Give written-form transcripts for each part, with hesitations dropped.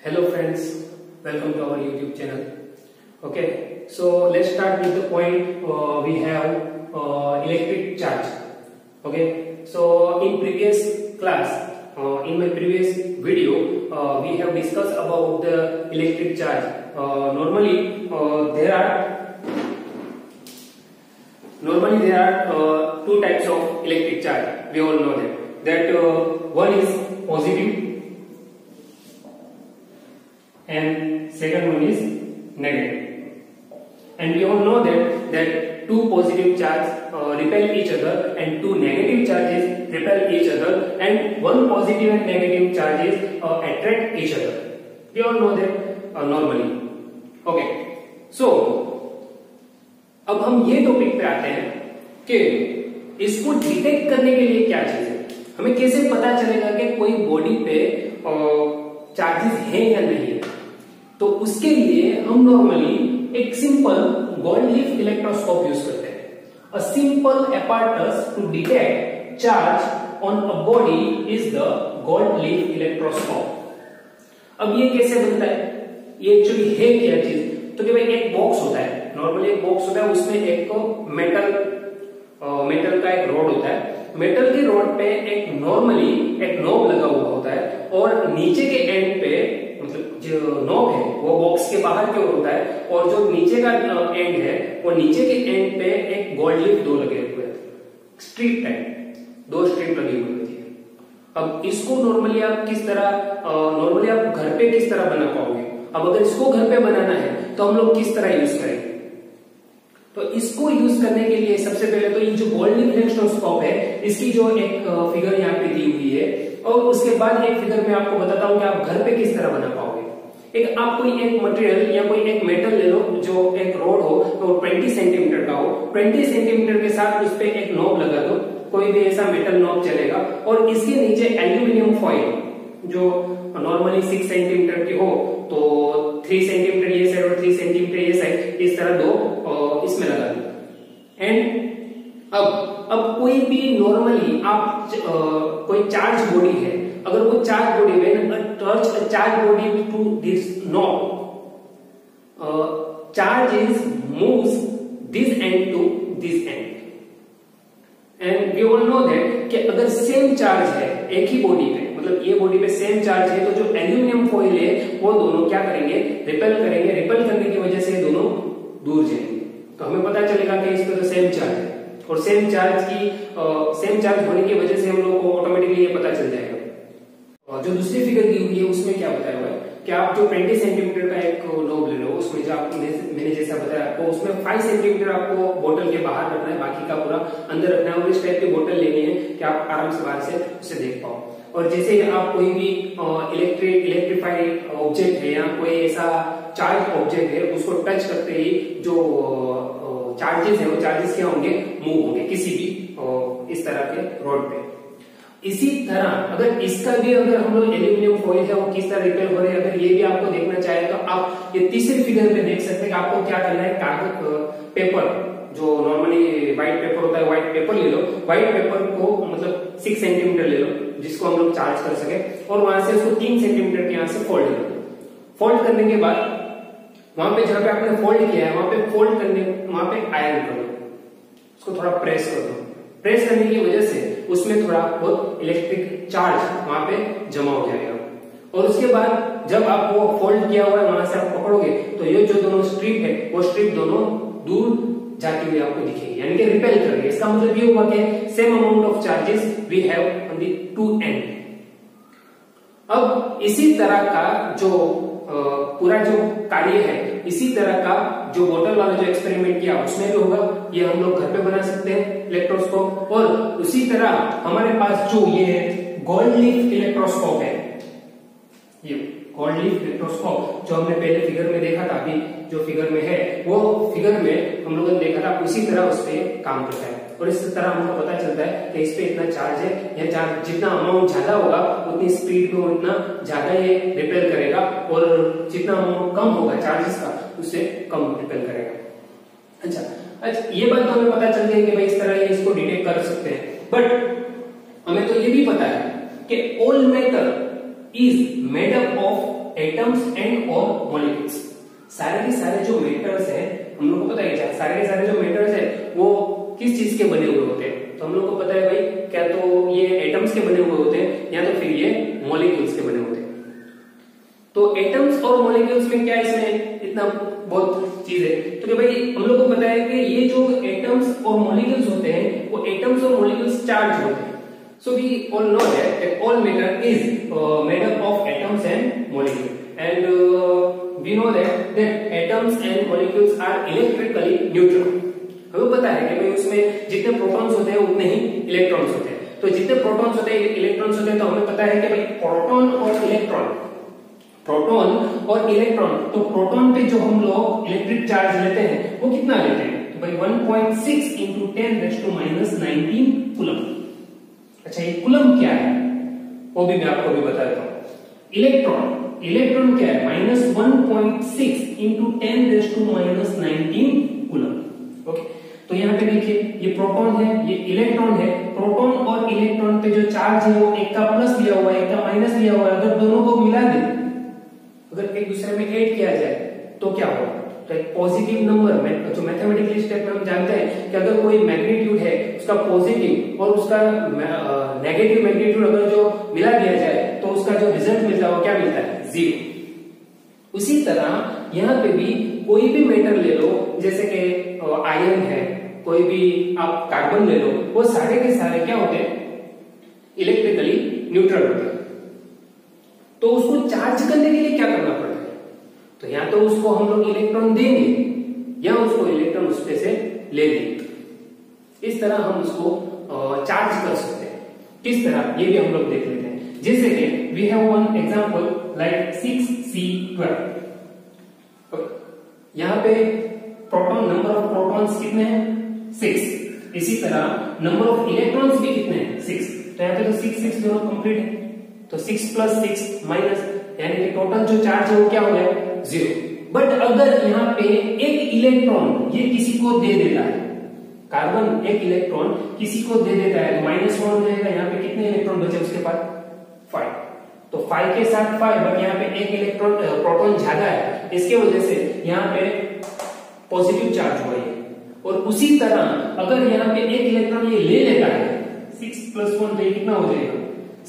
Hello friends, welcome to our YouTube channel. Okay, so let's start with the point we have electric charge. Okay, so in previous class, in my previous video, we have discussed about the electric charge. Normally there are two types of electric charge. We all know that one is positive and second one is negative, and we all know that two positive charges repel each other and two negative charges repel each other, and one positive and negative charges attract each other. We all know that normally. Okay, so अब हम ये topic पे आते हैं कि इसको detect करने के लिए क्या चीज है, हमें कैसे पता चलेगा कि कोई बॉडी पे चार्जेस हैं या नहीं है। तो उसके लिए हम नॉर्मली एक simple gold leaf electroscope use करते हैं। A simple apparatus to detect charge on a body is the gold leaf electroscope. अब ये कैसे बनता है, ये एक्चुअली है क्या चीज, तो कि भाई एक बॉक्स होता है, नॉर्मली एक बॉक्स होता है, उसमें एक मेटल का एक रॉड होता है। मेटल की रॉड पे एक नॉर्मली एक नॉब लगा हुआ होता है, और नीचे के एंड पे मतलब जो नॉब है वो बॉक्स के बाहर की ओर होता है, और जो नीचे का एंड है वो नीचे के एंड पे एक गोल्ड लीफ दो लगे हुए हैं, स्ट्रिप टाइप दो स्ट्रिप लगी हुई होती है। अब इसको नॉर्मली आप किस तरह आप घर पे किस तरह बना पाओगे। अब अगर इसको घर पे बनाना है तो हम लोग किस तरह यूज करेंगे, तो इसको यूज करने के लिए सबसे पहले तो ये जो गोल्ड लीफ इलेक्ट्रोस्कोप है इसकी जो एक फिगर यहाँ पे दी हुई है, और उसके बाद एक फिगर में आपको बताता हूँ कि आप घर पे किस तरह बना पाओगे। एक आप कोई एक मटेरियल या कोई एक मेटल ले लो, जो एक रोड हो तो 20 सेंटीमीटर का हो, 20 सेंटीमीटर के साथ उस पर एक नॉब लगा दो, कोई भी ऐसा मेटल नॉब चलेगा, और इसके नीचे एल्यूमिनियम फॉइल जो नॉर्मली 6 सेंटीमीटर की हो तो 3 सेंटीमीटर ये साइड और 3 सेंटीमीटर ये साइड, इस तरह दो इसमें लगा दो। एंड अब कोई भी नॉर्मली आप कोई चार्ज बॉडी है, अगर वो charge body when touch a charge body to this knob, charges moves this end to this end, and we all know that कि अगर सेम चार्ज है एक ही बॉडी पे, मतलब ये बॉडी पे सेम चार्ज है, तो जो एल्यूमिनियम फॉइल है वो दोनों क्या करेंगे, रिपेल करेंगे। रिपेल करने की वजह से दोनों दूर जाएंगे, तो हमें पता चलेगा कि इस पे तो सेम चार्ज है, और सेम चार्ज होने की वजह से हम लोग को ऑटोमेटिकली ये पता चल जाएगा। और जो दूसरी फिगर दी हुई है उसमें क्या बताया हुआ है कि आप जो 20 सेंटीमीटर का एक नॉब ले लो, उसमें जो आपको मैंने जैसा बताया आपको, उसमें 5 सेंटीमीटर आपको बोतल के बाहर रखना है, बाकी का पूरा अंदर रखना है, और इस टाइप की बोतल लेनी है कि आप आराम से बाहर से उसे देख पाओ। और जैसे आप कोई भी इलेक्ट्रीफाइड ऑब्जेक्ट है या कोई ऐसा चार्ज ऑब्जेक्ट है, उसको टच करते ही जो चार्जेस है वो चार्जेस क्या होंगे, मूव होंगे किसी भी इस तरह के रोड पे। इसी तरह अगर इसका भी अगर हम लोग एल्यूमिनियम फॉइल है वो किस तरह रिपेल हो रहे हैं, अगर ये भी आपको देखना चाहे तो आप ये तीसरी फिगर में देख सकते हैं कि आपको क्या करना है। कागज पेपर जो नॉर्मली व्हाइट पेपर होता है, व्हाइट पेपर ले लो, व्हाइट पेपर को मतलब 6 सेंटीमीटर ले लो जिसको हम लोग चार्ज कर सके, और वहां से उसको 3 सेंटीमीटर के यहाँ से फोल्ड कर दो। फोल्ड करने के बाद वहां पे जहां पे आपने फोल्ड किया है वहां पे आयरन कर दो, उसको थोड़ा प्रेस कर दो। प्रेस करने की वजह से उसमें थोड़ा बहुत इलेक्ट्रिक चार्ज वहां पे जमा हो जाएगा, और उसके बाद जब आप वो फोल्ड किया हुआ है वहां से आप पकड़ोगे तो ये जो दोनों स्ट्रिप है वो स्ट्रिप दोनों दूर जाती हुई आपको दिखेगी, यानी कि रिपेल कर रही है। इसका मतलब ये हुआ कि same amount of charges we have on the two end. अब इसी तरह का जो पूरा जो कार्य है, इसी तरह का जो बोतल वाला जो एक्सपेरिमेंट किया उसमें भी होगा, ये हम लोग घर पे बना सकते हैं इलेक्ट्रोस्कोप। और उसी तरह हमारे पास जो ये गोल्ड लीफ इलेक्ट्रोस्कोप है, ये गोल्ड लीफ इलेक्ट्रोस्कोप जो हमने पहले फिगर में देखा था, अभी जो फिगर में है वो फिगर में हम लोगों ने देखा था, उसी तरह उस पर काम करता है। और इस तरह हमको पता चलता है कि इस पे इतना चार्ज है, या चार्ज जितना अमाउंट ज्यादा होगा उतनी स्पीड में उतना ज्यादा ये रिपेल करेगा, और जितना अमाउंट कम होगा चार्जेस का उससे कम रिपेल करेगा। अच्छा, ये बात तो हमें पता चल गई कि भाई इस तरह ये इसको डिटेक्ट कर सकते हैं, बट हमें तो ये भी पता है कि all matter is made up of atoms and और मॉलिक्यूल्स। सारे के सारे जो मेटर्स है, हम लोग को पता है सारे के सारे जो मेटर्स है वो किस चीज के बने हुए होते हैं, तो हम लोग को पता है भाई, क्या तो ये एटम्स के बने हुए होते हैं या तो फिर ये मॉलिक्यूल्स के बने होते हैं। तो एटम्स और मॉलिक्यूल्स में क्या इसमें इतना बहुत चीज है, तो कि भाई हम लोग को पता है कि ये जो एटम्स और मॉलिक्यूल्स होते हैं वो एटम्स और मॉलिक्यूल्स चार्ज होते हैं। So we all know that all matter is made up of atoms and molecules, and we know that atoms and molecules are electrically neutral. हमें पता है कि भाई उसमें जितने प्रोटॉन्स होते हैं उतने ही इलेक्ट्रॉन्स होते हैं, तो जितने प्रोटॉन्स होते हैं इलेक्ट्रॉन्स होते हैं, तो हमें पता है कि भाई प्रोटॉन और इलेक्ट्रॉन, तो प्रोटॉन पे जो हम लोग इलेक्ट्रिक चार्ज लेते हैं वो कितना लेते हैं, तो भाई 1.6 into 10⁻⁹ कूलम। अच्छा, ये कूलम क्या है वो भी मैं आपको अभी बता देता हूँ। इलेक्ट्रॉन क्या है, -1.6 into 10⁻⁹ कूलम। ओके, तो यहाँ पे देखिए ये प्रोटॉन है, ये इलेक्ट्रॉन है। प्रोटॉन और इलेक्ट्रॉन पे जो चार्ज है वो एक का प्लस लिया हुआ है, एक का माइनस लिया हुआ है। अगर दोनों को मिला दे, अगर एक दूसरे में ऐड किया जाए तो क्या होगा, तो एक पॉजिटिव नंबर में, जो मैथमेटिकली स्टेप में हम जानते हैं कि अगर कोई मैग्नीट्यूड है उसका पॉजिटिव और उसका नेगेटिव मैग्नीट्यूड अगर जो मिला दिया जाए तो उसका जो रिजल्ट मिलता है वो क्या मिलता है, 0। उसी तरह यहाँ पे भी कोई भी मेटल ले लो, जैसे कि आयरन है, कोई भी आप कार्बन ले लो, वो सारे के सारे क्या होते हैं, इलेक्ट्रिकली न्यूट्रल होते हैं। तो उसको चार्ज करने के लिए क्या करना पड़ता है, तो या तो उसको हम लोग इलेक्ट्रॉन देंगे या उसको इलेक्ट्रॉन उसपे से ले लेंगे। इस तरह हम उसको चार्ज कर सकते हैं। किस तरह, ये भी हम लोग देख लेते हैं। जैसे कि we have one example like 6C12। यहाँ पे प्रोटॉन, नंबर ऑफ प्रोटॉन्स कितने हैं, 6। इसी तरह नंबर ऑफ इलेक्ट्रॉन्स भी कितने हैं, 6। तो यहाँ पे तो 6 दोनों कंप्लीट है, तो 6 + 6 माइनस, यानी कि टोटल जो चार्ज है वो क्या हो गया, 0। बट अगर यहाँ पे एक इलेक्ट्रॉन ये किसी को दे देता है, कार्बन एक इलेक्ट्रॉन किसी को दे देता है, तो -1 हो जाएगा। यहाँ पे कितने इलेक्ट्रॉन बचे उसके पास, 5। तो 5 के साथ 5, बट यहाँ पे एक इलेक्ट्रॉन प्रोटॉन ज्यादा है, इसके वजह से यहाँ पे पॉजिटिव चार्ज हुआ है। और उसी तरह अगर यहाँ पे एक इलेक्ट्रॉन ये ले लेता है, 6 + 1 तो ये कितना हो जाएगा,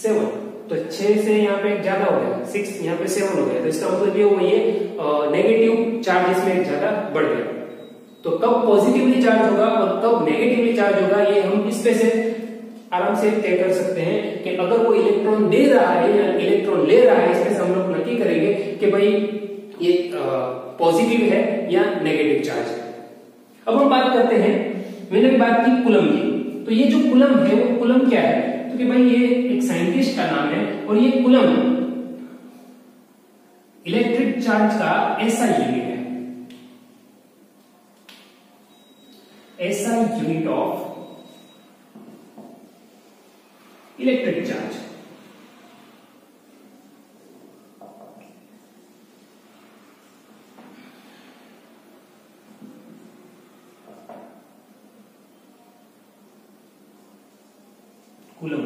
7। तो 6 से यहाँ पे ज्यादा हो गया, 6 यहाँ पे 7 हो गया। तो इसका मतलब ये हुआ, ये नेगेटिव चार्ज इसमें ज्यादा बढ़ गया। तो कब पॉजिटिवली चार्ज होगा और कब नेगेटिवली चार्ज होगा, ये हम इसमें से आराम से तय कर सकते हैं कि अगर कोई इलेक्ट्रॉन दे रहा है या इलेक्ट्रॉन ले रहा है, इसमें से हम लोग नक्की करेंगे कि भाई ये पॉजिटिव है या नेगेटिव चार्ज है। अब हम बात करते हैं, मैंने बात की कूलम की, तो ये जो कूलम है वो कूलम क्या है, तो कि भाई ये एक साइंटिस्ट का नाम है, और ये कूलम इलेक्ट्रिक चार्ज का ऐसा यूनिट है, ऐसा unit of electric charge. Coulomb,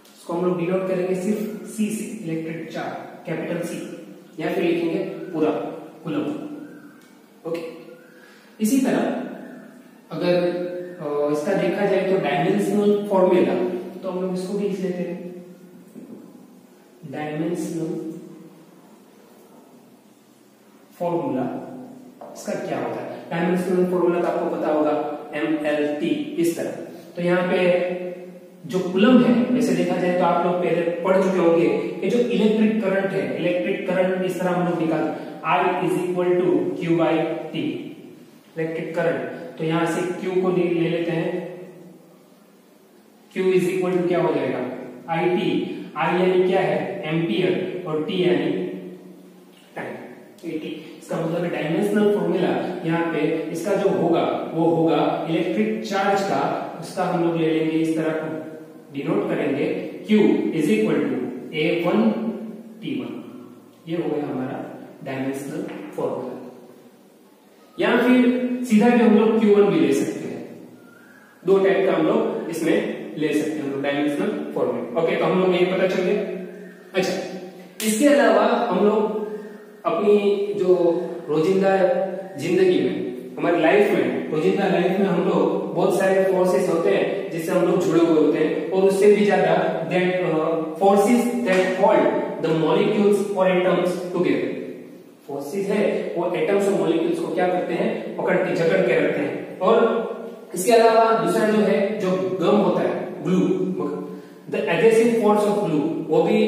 इसको हम लोग डिनोट करेंगे सिर्फ सी से, इलेक्ट्रिक चार्ज, कैपिटल सी, या फिर लिखेंगे पूरा कूलम। ओके, इसी तरह अगर इसका देखा जाए तो डायमेंशनल फॉर्मूला, तो हम लोग इसको भी लिख लेते हैं, डायमेंशनल फॉर्मूला। इसका क्या होता है, डायमेंशनल फॉर्मूला का आपको पता होगा, MLT। इस तरह, तो यहाँ पे जो कूलम है, वैसे देखा जाए तो आप लोग पहले पढ़ चुके होंगे कि जो इलेक्ट्रिक करंट है, इलेक्ट्रिक करंट इस तरह हम लोग निकालते, I = Q/T, इलेक्ट्रिक करंट। तो यहां से Q को ले लेते हैं, Q = क्या हो जाएगा, IT। I यानी क्या है, एम्पियर, और T यानी टाइम, AT। इसका मतलब है डायमेंशनल फॉर्मूला यहाँ पे इसका जो होगा वो होगा इलेक्ट्रिक चार्ज का, उसका हम लोग ले लेंगे, इस तरह को डिनोट करेंगे, Q = A1T1। ये हो गया हमारा डायमेंशनल फॉर्मूला। या फिर सीधा भी हम लोग Q1 भी ले सकते हैं, दो टाइप का हम लोग इसमें ले सकते हैं, हम लोग डायमेंशनल फॉर्मूला। ओके, तो हम लोग ये पता चल गया। अच्छा, इसके अलावा हम लोग अपनी जो रोजिंदा जिंदगी में, हमारी लाइफ में, रोजिंदा लाइफ में हम लोग बहुत सारे फोर्सेस होते हैं जिससे हम लोग जुड़े हुए होते हैं, और उससे भी ज्यादा that forces that hold the molecules और एटम्स टुगेदर। फोर्सेस है वो एटम्स और मॉलिक्यूल्स को क्या करते हैं, पकड़ के जकड़ के रखते हैं। और इसके अलावा दूसरा जो है, जो गम होता है, glue, the adhesive force of glue, वो भी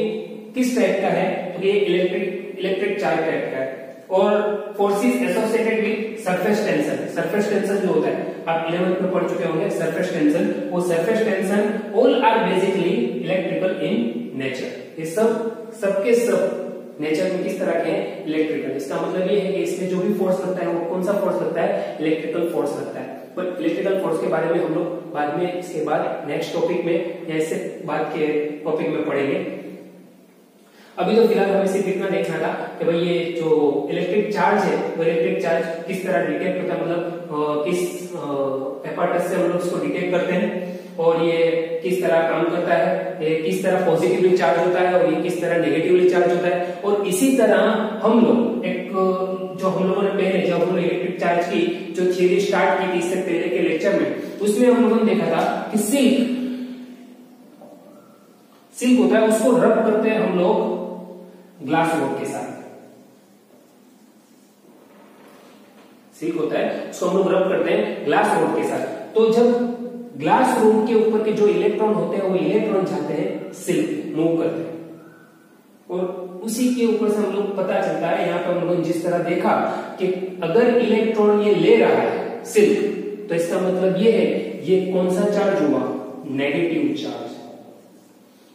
किस टाइप का है, तो ये इलेक्ट्रिक चार्ज टाइप का है। और forces associated with surface tension, surface tension जो होता है आप 11th में पढ़ चुके होंगे, सरफेस टेंशन, वो surface tension all are basically electrical in nature. ये सबके सब नेचर में किस तरह के हैं, इलेक्ट्रिकल। इसका मतलब ये है कि इसमें जो भी फोर्स लगता है वो कौन सा फोर्स लगता है, इलेक्ट्रिकल फोर्स लगता है। पर इलेक्ट्रिकल फोर्स के बारे में हम लोग बाद में, इसके बाद नेक्स्ट टॉपिक में या इससे बाद के टॉपिक में पढ़ेंगे। अभी तो फिलहाल हमें सिर्फ इतना देखना था कि भाई ये जो इलेक्ट्रिक चार्ज है वो इलेक्ट्रिक चार्ज किस तरह डिटेक्ट होता है, मतलब किस एपार्टस से हम लोग इसको डिटेक्ट करते हैं, और ये किस तरह काम करता है, ये किस तरह पॉजिटिवली चार्ज होता है और ये किस तरह नेगेटिवली चार्ज होता है। और इसी तरह हम लोग एक जो हम लोगों ने पहले जब हम लोग इलेक्ट्रिक चार्ज की जो थ्योरी स्टार्ट की थी इससे पहले के लेक्चर में, उसमें हम लोगों ने देखा था कि सिल्क होता है, उसको रब करते हैं हम लोग ग्लास रोड के साथ। सिल्क होता है उसको हम लोग रब करते हैं ग्लास रोड के साथ। तो जब ग्लास रोड के ऊपर के जो इलेक्ट्रॉन होते हैं वो इलेक्ट्रॉन जाते हैं सिल्क, मूव करते हैं, और उसी के ऊपर से हम लोग पता चलता है, यहाँ पर हम लोगों ने जिस तरह देखा कि अगर इलेक्ट्रॉन ये ले रहा है सिल्क, तो इसका मतलब ये है ये कौन सा चार्ज हुआ, नेगेटिव चार्ज।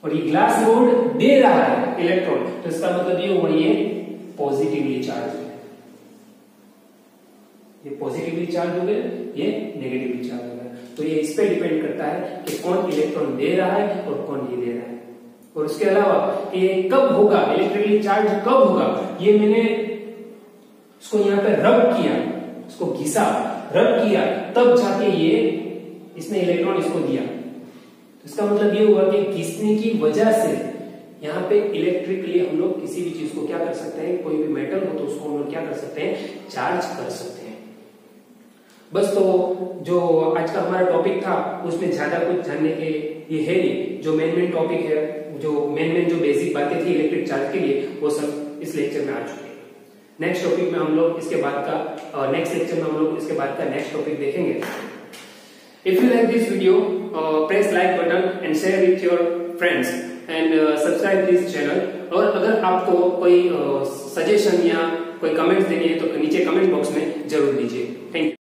और ये ग्लास रोड दे रहा है इलेक्ट्रॉन, तो इसका मतलब ये हुआ ये पॉजिटिवली चार्ज है, ये पॉजिटिवली चार्ज हो गया, ये नेगेटिवली चार्ज हो गया। तो ये इस पे डिपेंड करता है कि कौन इलेक्ट्रॉन दे रहा है और कौन नहीं दे रहा है। और उसके अलावा कि ये कब होगा, इलेक्ट्रिकली चार्ज कब होगा, ये मैंने इसको यहाँ पे रब किया, इसको घिसा, रब किया, तब जाके ये इसने इलेक्ट्रॉन इसको दिया। इसका मतलब ये हुआ कि घिसने की वजह से यहाँ पे इलेक्ट्रिकली हम लोग किसी भी चीज को क्या कर सकते हैं, कोई भी मेटल हो तो उसको हम लोग क्या कर सकते हैं, चार्ज कर सकते हैं। बस तो जो आज का हमारा टॉपिक था उसमें ज्यादा कुछ जानने के ये है नहीं। जो मेन टॉपिक है, जो मेन जो बेसिक बातें थी इलेक्ट्रिक चार्ज के लिए, वो सब इस लेक्चर में आ चुके हैं। नेक्स्ट टॉपिक में हम लोग इसके बाद का नेक्स्ट लेक्चर में हम लोग इसके बाद का नेक्स्ट टॉपिक देखेंगे। If you like this video, press like button and share with your friends and subscribe this channel। और अगर आपको कोई सजेशन या कोई कमेंट्स देनी है तो नीचे कमेंट बॉक्स में जरूर दीजिए। Thank you.